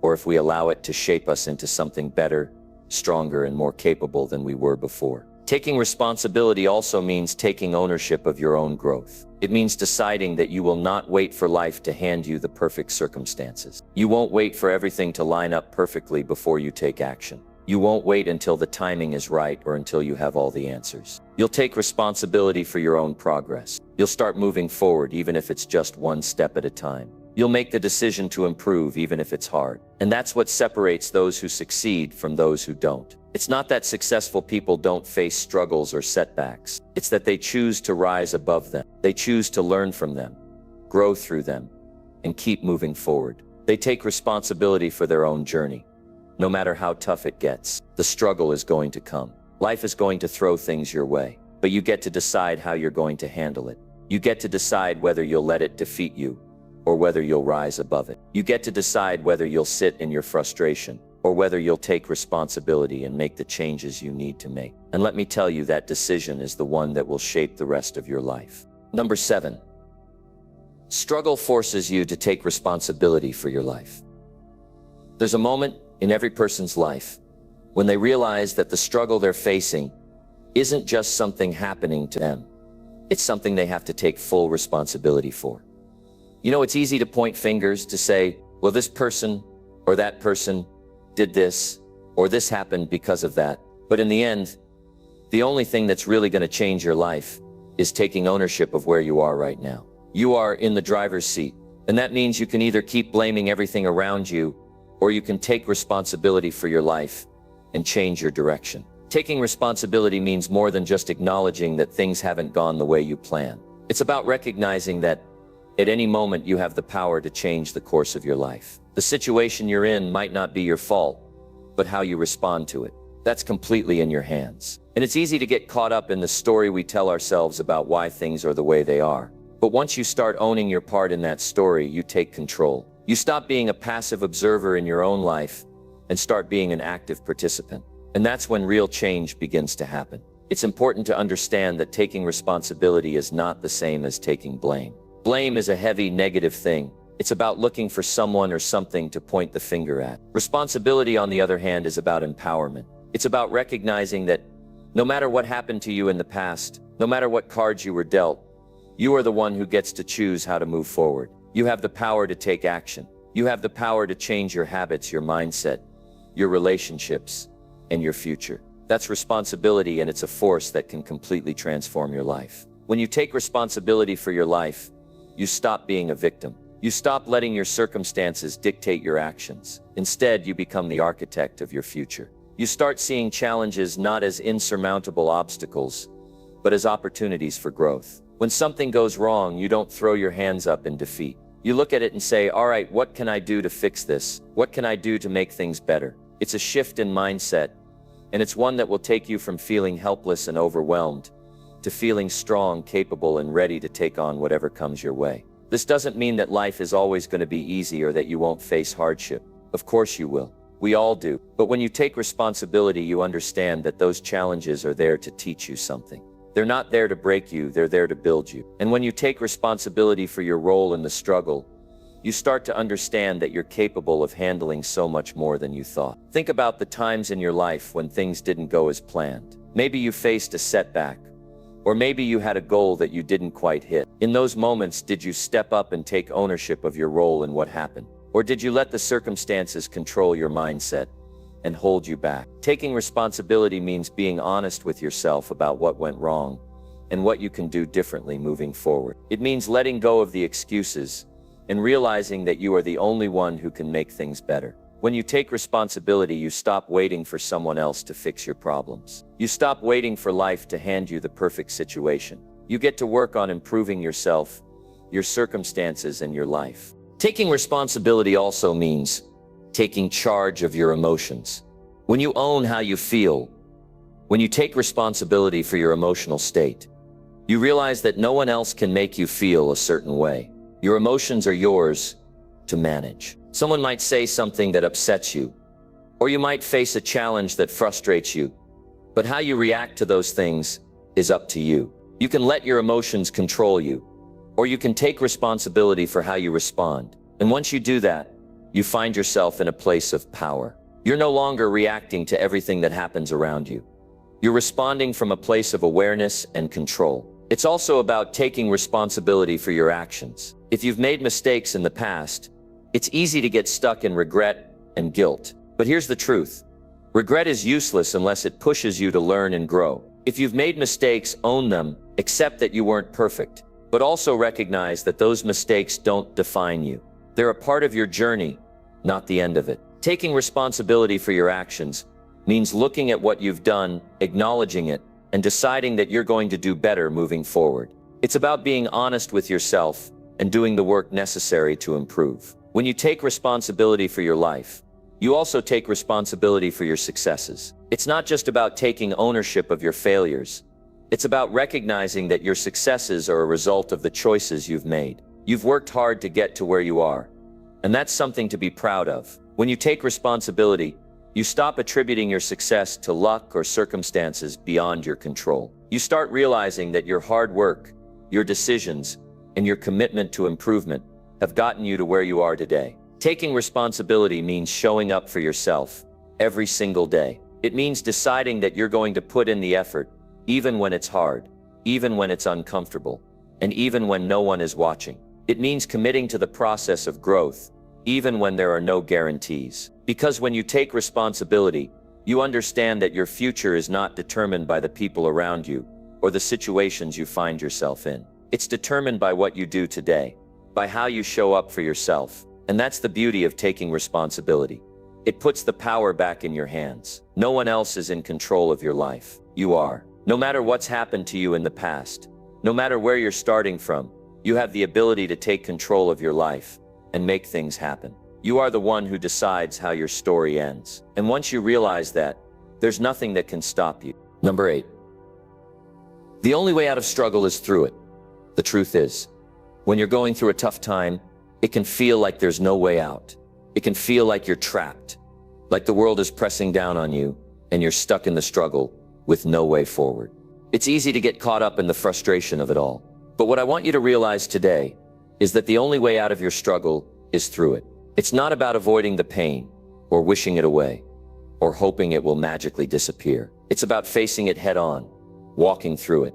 or if we allow it to shape us into something better, stronger, and more capable than we were before. Taking responsibility also means taking ownership of your own growth. It means deciding that you will not wait for life to hand you the perfect circumstances. You won't wait for everything to line up perfectly before you take action. You won't wait until the timing is right or until you have all the answers. You'll take responsibility for your own progress. You'll start moving forward even if it's just one step at a time. You'll make the decision to improve even if it's hard. And that's what separates those who succeed from those who don't. It's not that successful people don't face struggles or setbacks. It's that they choose to rise above them. They choose to learn from them, grow through them, and keep moving forward. They take responsibility for their own journey. No matter how tough it gets, the struggle is going to come. Life is going to throw things your way, but you get to decide how you're going to handle it. You get to decide whether you'll let it defeat you or whether you'll rise above it. You get to decide whether you'll sit in your frustration or whether you'll take responsibility and make the changes you need to make. And let me tell you, that decision is the one that will shape the rest of your life. Number 7, struggle forces you to take responsibility for your life. There's a moment in every person's life when they realize that the struggle they're facing isn't just something happening to them. It's something they have to take full responsibility for. You know, it's easy to point fingers to say, well, this person or that person did this, or this happened because of that. But in the end, the only thing that's really going to change your life is taking ownership of where you are right now. You are in the driver's seat, and that means you can either keep blaming everything around you, or you can take responsibility for your life and change your direction. Taking responsibility means more than just acknowledging that things haven't gone the way you planned. It's about recognizing that at any moment you have the power to change the course of your life. The situation you're in might not be your fault, but how you respond to it, that's completely in your hands. And it's easy to get caught up in the story we tell ourselves about why things are the way they are. But once you start owning your part in that story, you take control. You stop being a passive observer in your own life and start being an active participant. And that's when real change begins to happen. It's important to understand that taking responsibility is not the same as taking blame. Blame is a heavy, negative thing. It's about looking for someone or something to point the finger at. Responsibility, on the other hand, is about empowerment. It's about recognizing that no matter what happened to you in the past, no matter what cards you were dealt, you are the one who gets to choose how to move forward. You have the power to take action. You have the power to change your habits, your mindset, your relationships, and your future. That's responsibility, and it's a force that can completely transform your life. When you take responsibility for your life, you stop being a victim. You stop letting your circumstances dictate your actions. Instead, you become the architect of your future. You start seeing challenges not as insurmountable obstacles, but as opportunities for growth. When something goes wrong, you don't throw your hands up in defeat. You look at it and say, all right, what can I do to fix this? What can I do to make things better? It's a shift in mindset, and it's one that will take you from feeling helpless and overwhelmed to feeling strong, capable, and ready to take on whatever comes your way. This doesn't mean that life is always going to be easy or that you won't face hardship. Of course you will. We all do. But when you take responsibility, you understand that those challenges are there to teach you something. They're not there to break you, they're there to build you. And when you take responsibility for your role in the struggle, you start to understand that you're capable of handling so much more than you thought. Think about the times in your life when things didn't go as planned. Maybe you faced a setback, or maybe you had a goal that you didn't quite hit. In those moments, did you step up and take ownership of your role in what happened? Or did you let the circumstances control your mindset and hold you back? Taking responsibility means being honest with yourself about what went wrong and what you can do differently moving forward. It means letting go of the excuses and realizing that you are the only one who can make things better. When you take responsibility, you stop waiting for someone else to fix your problems. You stop waiting for life to hand you the perfect situation. You get to work on improving yourself, your circumstances, and your life. Taking responsibility also means taking charge of your emotions. When you own how you feel, when you take responsibility for your emotional state, you realize that no one else can make you feel a certain way. Your emotions are yours to manage. Someone might say something that upsets you, or you might face a challenge that frustrates you, but how you react to those things is up to you. You can let your emotions control you, or you can take responsibility for how you respond. And once you do that, you find yourself in a place of power. You're no longer reacting to everything that happens around you. You're responding from a place of awareness and control. It's also about taking responsibility for your actions. If you've made mistakes in the past, it's easy to get stuck in regret and guilt. But here's the truth. Regret is useless unless it pushes you to learn and grow. If you've made mistakes, own them, accept that you weren't perfect, but also recognize that those mistakes don't define you. They're a part of your journey, not the end of it. Taking responsibility for your actions means looking at what you've done, acknowledging it, and deciding that you're going to do better moving forward. It's about being honest with yourself and doing the work necessary to improve. When you take responsibility for your life, you also take responsibility for your successes. It's not just about taking ownership of your failures. It's about recognizing that your successes are a result of the choices you've made. You've worked hard to get to where you are, and that's something to be proud of. When you take responsibility, you stop attributing your success to luck or circumstances beyond your control. You start realizing that your hard work, your decisions, and your commitment to improvement have gotten you to where you are today. Taking responsibility means showing up for yourself every single day. It means deciding that you're going to put in the effort, even when it's hard, even when it's uncomfortable, and even when no one is watching. It means committing to the process of growth, even when there are no guarantees. Because when you take responsibility, you understand that your future is not determined by the people around you or the situations you find yourself in. It's determined by what you do today, by how you show up for yourself. And that's the beauty of taking responsibility. It puts the power back in your hands. No one else is in control of your life. You are. No matter what's happened to you in the past, no matter where you're starting from, you have the ability to take control of your life and make things happen. You are the one who decides how your story ends. And once you realize that, there's nothing that can stop you. Number 8. The only way out of struggle is through it. The truth is, when you're going through a tough time, it can feel like there's no way out. It can feel like you're trapped, like the world is pressing down on you and you're stuck in the struggle with no way forward. It's easy to get caught up in the frustration of it all. But what I want you to realize today is that the only way out of your struggle is through it. It's not about avoiding the pain or wishing it away or hoping it will magically disappear. It's about facing it head on, walking through it,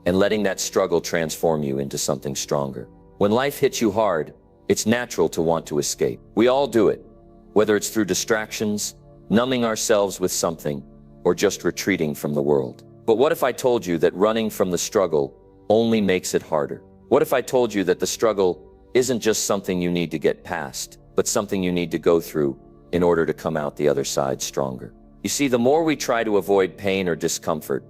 and letting that struggle transform you into something stronger. When life hits you hard, It's natural to want to escape. We all do it, whether it's through distractions, numbing ourselves with something, or just retreating from the world. But what if I told you that running from the struggle only makes it harder? What if I told you that the struggle isn't just something you need to get past, but something you need to go through in order to come out the other side stronger? You see, the more we try to avoid pain or discomfort,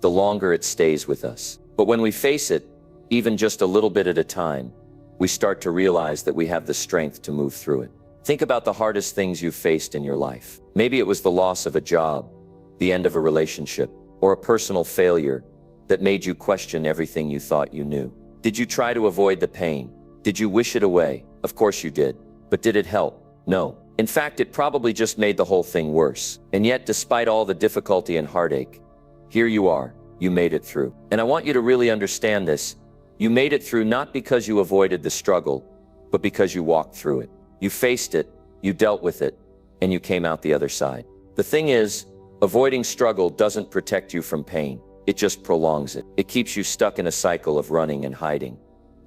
the longer it stays with us. But when we face it, even just a little bit at a time, we start to realize that we have the strength to move through it. Think about the hardest things you've faced in your life. Maybe it was the loss of a job, the end of a relationship, or a personal failure that made you question everything you thought you knew. Did you try to avoid the pain? Did you wish it away? Of course you did. But did it help? No. In fact, it probably just made the whole thing worse. And yet, despite all the difficulty and heartache, here you are. You made it through. And I want you to really understand this. You made it through not because you avoided the struggle, but because you walked through it. You faced it, you dealt with it, and you came out the other side. The thing is, avoiding struggle doesn't protect you from pain. It just prolongs it. It keeps you stuck in a cycle of running and hiding,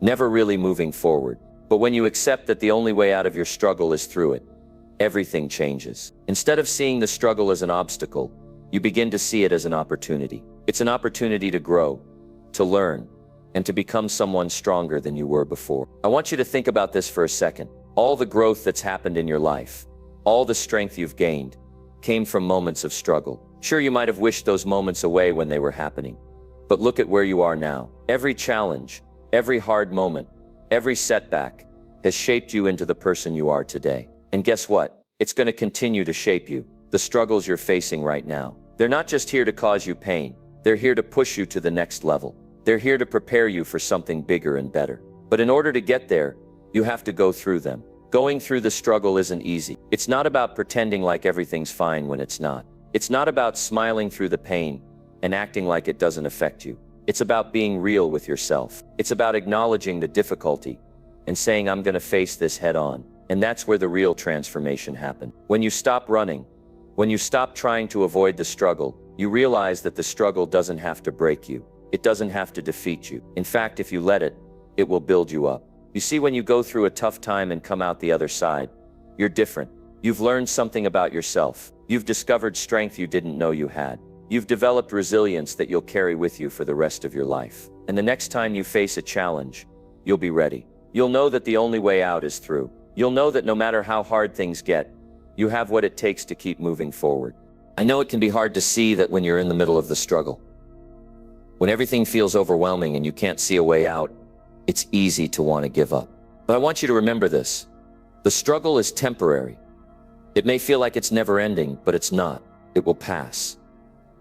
never really moving forward. But when you accept that the only way out of your struggle is through it, everything changes. Instead of seeing the struggle as an obstacle, you begin to see it as an opportunity. It's an opportunity to grow, to learn, and to become someone stronger than you were before. I want you to think about this for a second. All the growth that's happened in your life, all the strength you've gained, came from moments of struggle. Sure, you might have wished those moments away when they were happening, but look at where you are now. Every challenge, every hard moment, every setback has shaped you into the person you are today. And guess what? It's going to continue to shape you. The struggles you're facing right now, they're not just here to cause you pain. They're here to push you to the next level. They're here to prepare you for something bigger and better. But in order to get there, you have to go through them. Going through the struggle isn't easy. It's not about pretending like everything's fine when it's not. It's not about smiling through the pain and acting like it doesn't affect you. It's about being real with yourself. It's about acknowledging the difficulty and saying, I'm going to face this head on. And that's where the real transformation happens. When you stop running, when you stop trying to avoid the struggle, you realize that the struggle doesn't have to break you. It doesn't have to defeat you. In fact, if you let it, it will build you up. You see, when you go through a tough time and come out the other side, you're different. You've learned something about yourself. You've discovered strength you didn't know you had. You've developed resilience that you'll carry with you for the rest of your life. And the next time you face a challenge, you'll be ready. You'll know that the only way out is through. You'll know that no matter how hard things get, you have what it takes to keep moving forward. I know it can be hard to see that when you're in the middle of the struggle. When everything feels overwhelming and you can't see a way out, it's easy to want to give up. But I want you to remember this. The struggle is temporary. It may feel like it's never ending, but it's not. It will pass.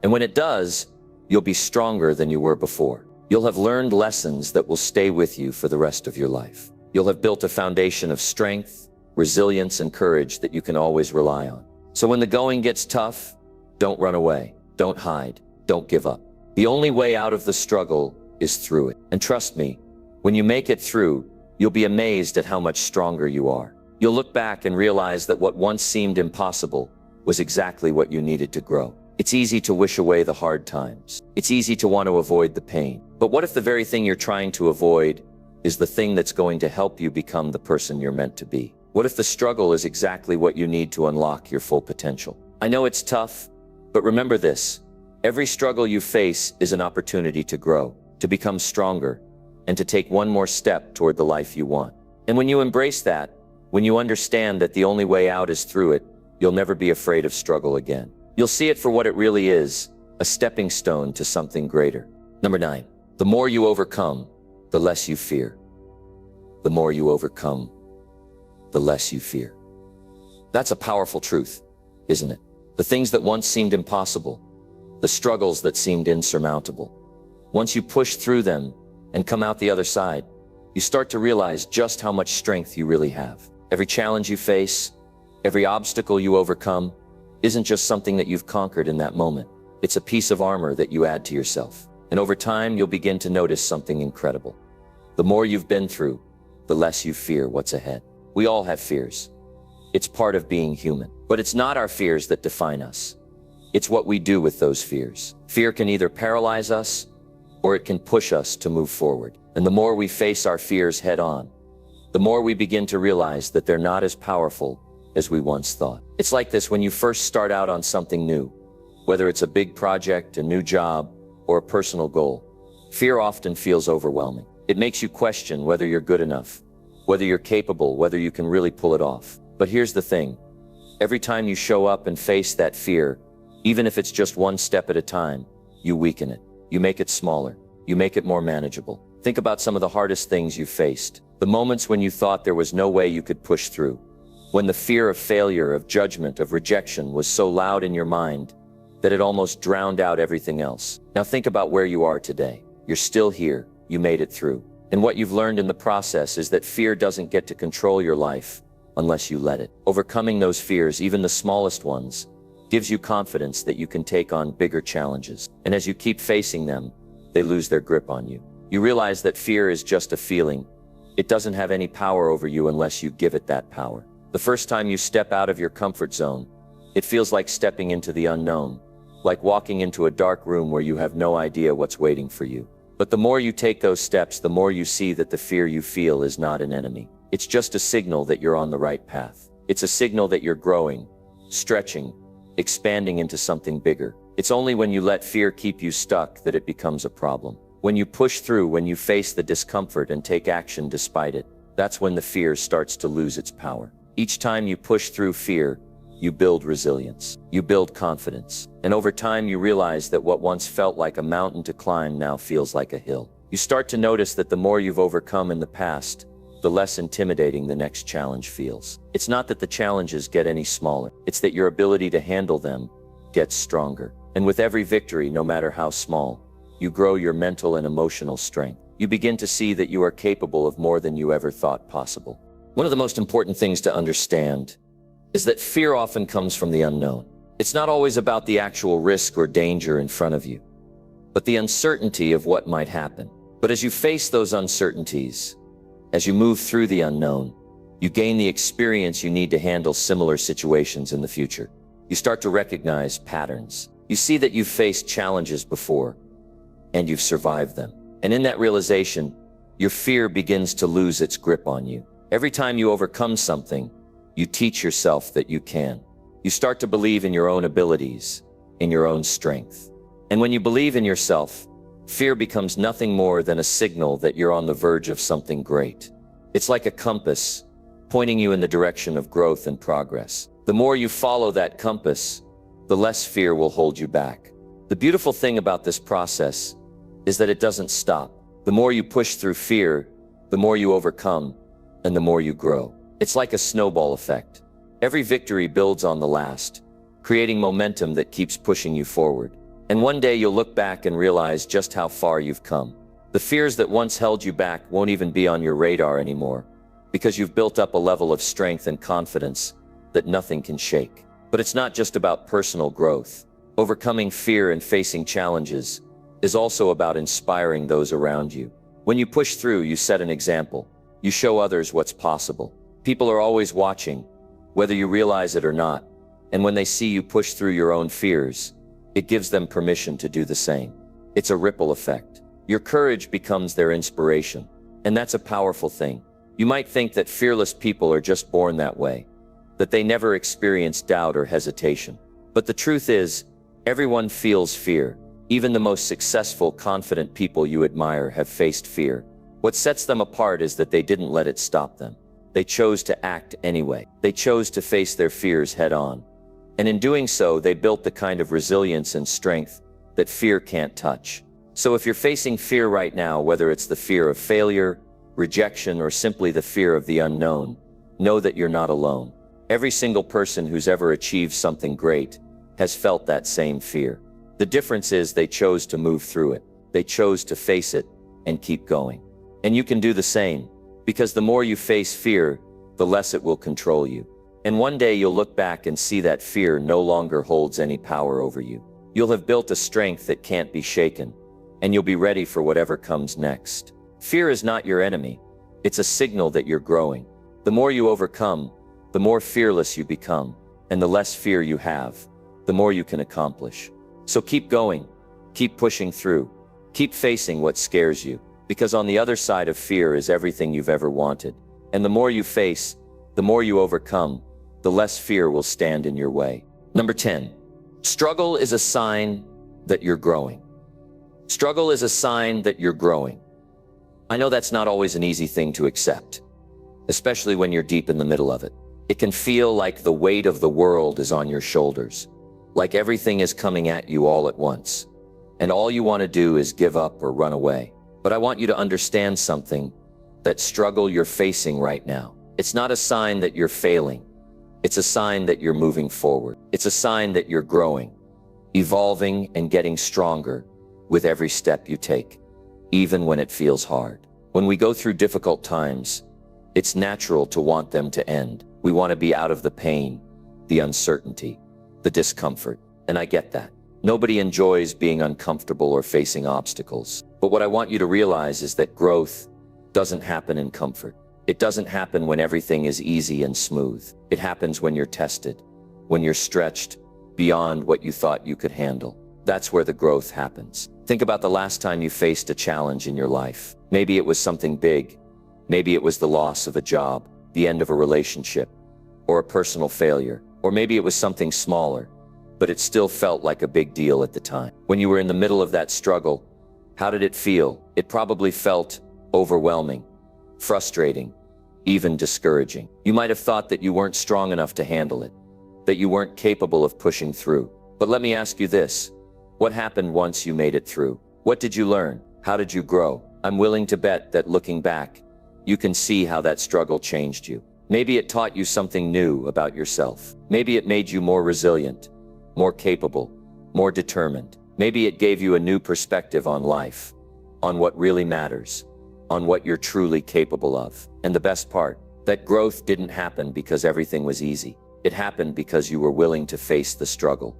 And when it does, you'll be stronger than you were before. You'll have learned lessons that will stay with you for the rest of your life. You'll have built a foundation of strength, resilience, and courage that you can always rely on. So when the going gets tough, don't run away. Don't hide. Don't give up. The only way out of the struggle is through it. And trust me, when you make it through, you'll be amazed at how much stronger you are. You'll look back and realize that what once seemed impossible was exactly what you needed to grow. It's easy to wish away the hard times. It's easy to want to avoid the pain. But what if the very thing you're trying to avoid is the thing that's going to help you become the person you're meant to be? What if the struggle is exactly what you need to unlock your full potential? I know it's tough, but remember this. Every struggle you face is an opportunity to grow, to become stronger, and to take one more step toward the life you want. And when you embrace that, when you understand that the only way out is through it, you'll never be afraid of struggle again. You'll see it for what it really is, a stepping stone to something greater. Number 9, the more you overcome, the less you fear. The more you overcome, the less you fear. That's a powerful truth, isn't it? The things that once seemed impossible, the struggles that seemed insurmountable. Once you push through them and come out the other side, you start to realize just how much strength you really have. Every challenge you face, every obstacle you overcome, isn't just something that you've conquered in that moment. It's a piece of armor that you add to yourself. And over time, you'll begin to notice something incredible. The more you've been through, the less you fear what's ahead. We all have fears. It's part of being human. But it's not our fears that define us. It's what we do with those fears. Fear can either paralyze us, or it can push us to move forward. And the more we face our fears head on, the more we begin to realize that they're not as powerful as we once thought. It's like this when you first start out on something new, whether it's a big project, a new job, or a personal goal. Fear often feels overwhelming. It makes you question whether you're good enough, whether you're capable, whether you can really pull it off. But here's the thing. Every time you show up and face that fear, even if it's just one step at a time, you weaken it. You make it smaller. You make it more manageable. Think about some of the hardest things you've faced. The moments when you thought there was no way you could push through. When the fear of failure, of judgment, of rejection was so loud in your mind that it almost drowned out everything else. Now think about where you are today. You're still here. You made it through. And what you've learned in the process is that fear doesn't get to control your life unless you let it. Overcoming those fears, even the smallest ones, gives you confidence that you can take on bigger challenges. And as you keep facing them, they lose their grip on you. You realize that fear is just a feeling. It doesn't have any power over you unless you give it that power. The first time you step out of your comfort zone, it feels like stepping into the unknown, like walking into a dark room where you have no idea what's waiting for you. But the more you take those steps, the more you see that the fear you feel is not an enemy. It's just a signal that you're on the right path. It's a signal that you're growing, stretching, expanding into something bigger. It's only when you let fear keep you stuck that it becomes a problem. When you push through, when you face the discomfort and take action despite it, that's when the fear starts to lose its power. Each time you push through fear, you build resilience. You build confidence. And over time you realize that what once felt like a mountain to climb now feels like a hill. You start to notice that the more you've overcome in the past, the less intimidating the next challenge feels. It's not that the challenges get any smaller. It's that your ability to handle them gets stronger. And with every victory, no matter how small, you grow your mental and emotional strength. You begin to see that you are capable of more than you ever thought possible. One of the most important things to understand is that fear often comes from the unknown. It's not always about the actual risk or danger in front of you, but the uncertainty of what might happen. But as you face those uncertainties, as you move through the unknown, you gain the experience you need to handle similar situations in the future. You start to recognize patterns. You see that you've faced challenges before, and you've survived them. And in that realization, your fear begins to lose its grip on you. Every time you overcome something, you teach yourself that you can. You start to believe in your own abilities, in your own strength. And when you believe in yourself, fear becomes nothing more than a signal that you're on the verge of something great. It's like a compass, pointing you in the direction of growth and progress. The more you follow that compass, the less fear will hold you back. The beautiful thing about this process is that it doesn't stop. The more you push through fear, the more you overcome, and the more you grow. It's like a snowball effect. Every victory builds on the last, creating momentum that keeps pushing you forward. And one day you'll look back and realize just how far you've come. The fears that once held you back won't even be on your radar anymore, because you've built up a level of strength and confidence that nothing can shake. But it's not just about personal growth. Overcoming fear and facing challenges is also about inspiring those around you. When you push through, you set an example. You show others what's possible. People are always watching, whether you realize it or not. And when they see you push through your own fears, it gives them permission to do the same. It's a ripple effect. Your courage becomes their inspiration. And that's a powerful thing. You might think that fearless people are just born that way, that they never experience doubt or hesitation. But the truth is, everyone feels fear. Even the most successful, confident people you admire have faced fear. What sets them apart is that they didn't let it stop them. They chose to act anyway. They chose to face their fears head on. And in doing so, they built the kind of resilience and strength that fear can't touch. So if you're facing fear right now, whether it's the fear of failure, rejection, or simply the fear of the unknown, know that you're not alone. Every single person who's ever achieved something great has felt that same fear. The difference is they chose to move through it. They chose to face it and keep going. And you can do the same, because the more you face fear, the less it will control you. And one day you'll look back and see that fear no longer holds any power over you. You'll have built a strength that can't be shaken, and you'll be ready for whatever comes next. Fear is not your enemy. It's a signal that you're growing. The more you overcome, the more fearless you become, and the less fear you have, the more you can accomplish. So keep going, keep pushing through, keep facing what scares you, because on the other side of fear is everything you've ever wanted. And the more you face, the more you overcome, the less fear will stand in your way. Number 10, struggle is a sign that you're growing. Struggle is a sign that you're growing. I know that's not always an easy thing to accept, especially when you're deep in the middle of it. It can feel like the weight of the world is on your shoulders, like everything is coming at you all at once, and all you want to do is give up or run away. But I want you to understand something, that struggle you're facing right now. It's not a sign that you're failing. It's a sign that you're moving forward. It's a sign that you're growing, evolving and getting stronger with every step you take, even when it feels hard. When we go through difficult times, it's natural to want them to end. We want to be out of the pain, the uncertainty, the discomfort, and I get that. Nobody enjoys being uncomfortable or facing obstacles. But what I want you to realize is that growth doesn't happen in comfort. It doesn't happen when everything is easy and smooth. It happens when you're tested, when you're stretched beyond what you thought you could handle. That's where the growth happens. Think about the last time you faced a challenge in your life. Maybe it was something big. Maybe it was the loss of a job, the end of a relationship, or a personal failure. Or maybe it was something smaller, but it still felt like a big deal at the time. When you were in the middle of that struggle, how did it feel? It probably felt overwhelming, frustrating, even discouraging. You might have thought that you weren't strong enough to handle it, that you weren't capable of pushing through. But let me ask you this. What happened once you made it through? What did you learn? How did you grow? I'm willing to bet that looking back, you can see how that struggle changed you. Maybe it taught you something new about yourself. Maybe it made you more resilient, more capable, more determined. Maybe it gave you a new perspective on life, on what really matters, on what you're truly capable of. And the best part, that growth didn't happen because everything was easy. It happened because you were willing to face the struggle,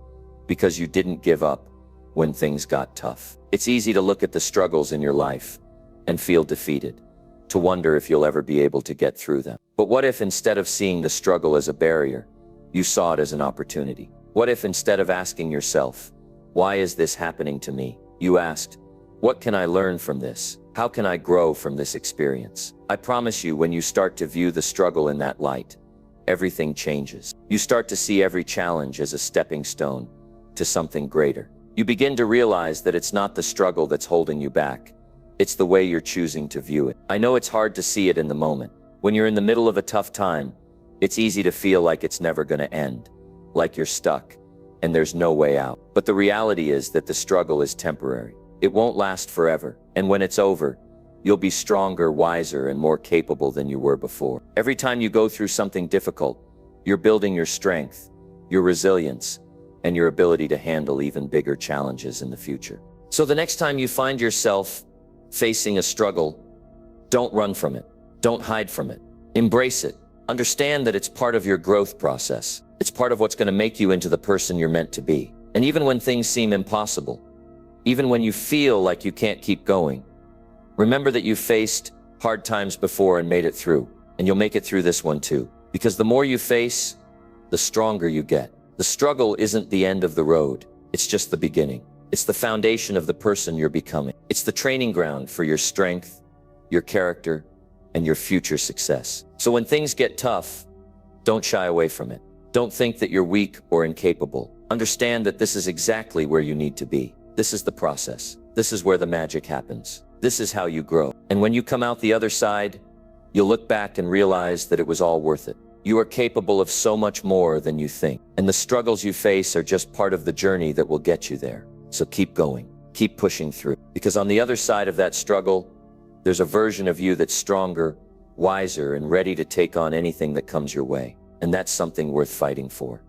because you didn't give up when things got tough. It's easy to look at the struggles in your life and feel defeated, to wonder if you'll ever be able to get through them. But what if instead of seeing the struggle as a barrier, you saw it as an opportunity? What if instead of asking yourself, why is this happening to me, you asked, what can I learn from this? How can I grow from this experience? I promise you, when you start to view the struggle in that light, everything changes. You start to see every challenge as a stepping stone to something greater. You begin to realize that it's not the struggle that's holding you back. It's the way you're choosing to view it. I know it's hard to see it in the moment. When you're in the middle of a tough time, it's easy to feel like it's never going to end, like you're stuck, and there's no way out. But the reality is that the struggle is temporary. It won't last forever. And when it's over, you'll be stronger, wiser, and more capable than you were before. Every time you go through something difficult, you're building your strength, your resilience, and your ability to handle even bigger challenges in the future. So the next time you find yourself facing a struggle, don't run from it. Don't hide from it. Embrace it. Understand that it's part of your growth process. It's part of what's going to make you into the person you're meant to be. And even when things seem impossible, even when you feel like you can't keep going, remember that you've faced hard times before and made it through, and you'll make it through this one too. Because the more you face, the stronger you get. The struggle isn't the end of the road. It's just the beginning. It's the foundation of the person you're becoming. It's the training ground for your strength, your character, and your future success. So when things get tough, don't shy away from it. Don't think that you're weak or incapable. Understand that this is exactly where you need to be. This is the process. This is where the magic happens. This is how you grow. And when you come out the other side, you'll look back and realize that it was all worth it. You are capable of so much more than you think. And the struggles you face are just part of the journey that will get you there. So keep going. Keep pushing through. Because on the other side of that struggle, there's a version of you that's stronger, wiser, and ready to take on anything that comes your way. And that's something worth fighting for.